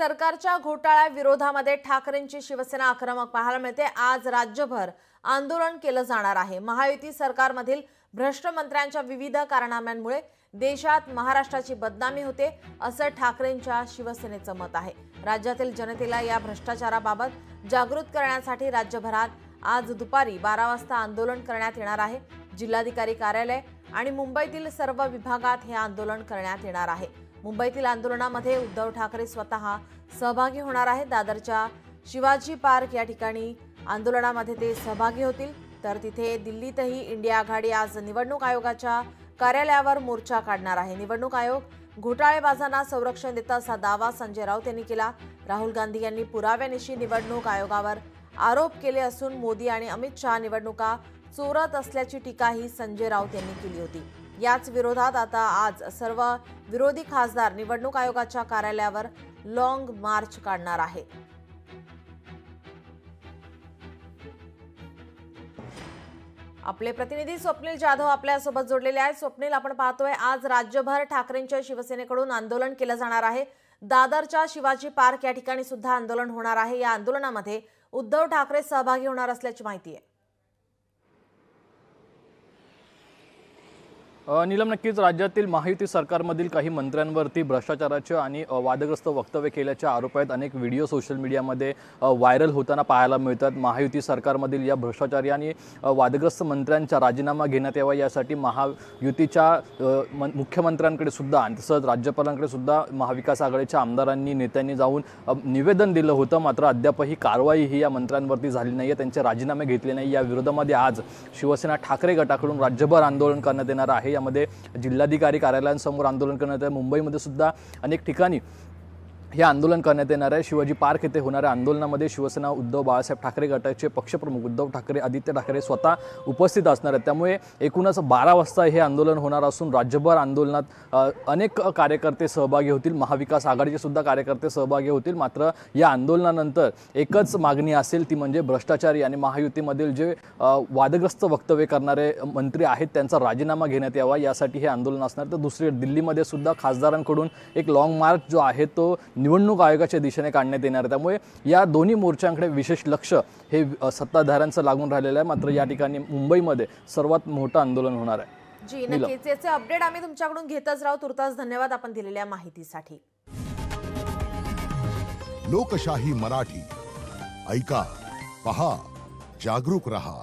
सरकारच्या घोटाळ्या विरोधामध्ये ठाकरेंची शिवसेना आक्रमक पाहायला मिळते। आज राज्यभर आंदोलन केलं जाणार आहे। महायुती सरकारमधील भ्रष्ट मंत्र्यांच्या विविध कारणांमुळे देशात महाराष्ट्राची बदनामी होते असं ठाकरेंच्या शिवसेनेचं मत आहे। राज्यातील जनतेला या भ्रष्टाचाराबाबत जागृत करण्यासाठी राज्यभरात आज दुपारी 12 वाजता आंदोलन करण्यात येणार आहे। जिल्हाधिकारी कार्यालय आणि मुंबईतील सर्व विभागात हे आंदोलन करण्यात येणार आहे। मुंबईतील आंदोलनामध्ये उद्धव ठाकरे स्वतः सहभागी होणार आहेत। दादरच्या शिवाजी पार्क या ठिकाणी आंदोलनामध्ये ते सहभागी होतील। तर तिथे दिल्लीतही इंडिया आघाडी आज निवडणूक आयोगाच्या कार्यालयावर मोर्चा काढणार आहे। निवडणूक आयोग घोटाळेबाजांना संरक्षण देतं असा दावा संजय राऊत यांनी केला। राहुल गांधी यांनी पुराव्यानिशी निवडणूक आयोगावर आरोप केले असून मोदी आणि अमित शहा निवडणुका चोरत असल्याची टीकाही संजय राऊत यांनी केली होती। याच विरोधात आता आज सर्व विरोधी खासदार निवडणूक आयोगाच्या कार्यालयावर लॉंग मार्च काढणार आहेत। आपले प्रतिनिधी स्वप्नील जाधव आपल्यासोबत जोडलेले आहेत। स्वप्नील, आपण पाहतोय आज राज्यभर ठाकरेंच्या शिवसेनेकडून आंदोलन केलं जाणार आहे। दादरच्या शिवाजी पार्क या ठिकाणी सुद्धा आंदोलन होणार आहे। या आंदोलनामध्ये उद्धव ठाकरे सहभागी होणार असल्याची माहिती आहे। नीलम, नक्कीच राज्यातील महायुती सरकारमधील काही मंत्र्यांवरती भ्रष्टाचाराचे आणि वादग्रस्त वक्तव्य केल्याचे आरोप आहेत। अनेक व्हिडिओ सोशल मीडियामध्ये व्हायरल होताना पाहायला मिळतात। महायुती सरकारमधील या भ्रष्टाचारी आणि वादग्रस्त मंत्र्यांचा राजीनामा घेण्यात यावा यासाठी महायुतीच्या मुख्यमंत्र्यांकडे सुद्धा आणि तसंच राज्यपालांकडे सुद्धा महाविकास आघाडीच्या आमदारांनी नेत्यांनी जाऊन निवेदन दिलं होतं। मात्र अद्यापही कारवाई ही या मंत्र्यांवरती झाली नाही, त्यांचे राजीनामे घेतले नाही। या विरोधामध्ये आज शिवसेना ठाकरे गटाकडून राज्यभर आंदोलन करण्यात येणार आहे। यामध्ये जिल्हाधिकारी कार्यालयांसमोर आंदोलन करण्यात आहे। मुंबईमध्ये सुद्धा अनेक ठिकाणी हे आंदोलन करण्यात येणार आहे। शिवाजी पार्क येथे होणाऱ्या आंदोलनामध्ये शिवसेना उद्धव बाळासाहेब ठाकरे गटाचे पक्षप्रमुख उद्धव ठाकरे, आदित्य ठाकरे स्वतः उपस्थित असणार आहेत। त्यामुळे एकूणच 12 वाजता हे आंदोलन होणार असून राज्यभर आंदोलनात अनेक कार्यकर्ते सहभागी होतील। महाविकास आघाडीचे सुद्धा कार्यकर्ते सहभागी होतील। मात्र या आंदोलनानंतर एकच मागणी असेल, ती म्हणजे भ्रष्टाचारी आणि महायुतीमधील जे वादग्रस्त वक्तव्य करणारे मंत्री आहेत त्यांचा राजीनामा घेण्यात यावा, यासाठी हे आंदोलन असणार। तर दुसरी दिल्लीमध्ये सुद्धा खासदारांकडून एक लॉंग मार्च जो आहे तो निवडणूक आयोगाच्या दिशेने काढण्यात येणार। त्यामुळे या दोन्ही मोर्चांकडे विशेष लक्ष हे सत्ताधाऱ्यांचं लागून राहिलेलं आहे। मात्र या ठिकाणी मुंबईमध्ये सर्वात मोठं आंदोलन होणार आहे। जी नक्कीच, याचे अपडेट आम्ही तुमच्याकडून घेतच राहू। तुर्तास धन्यवाद आपण दिलेल्या माहितीसाठी। लोकशाही मराठी ऐका, पहा, जागरूक रहा।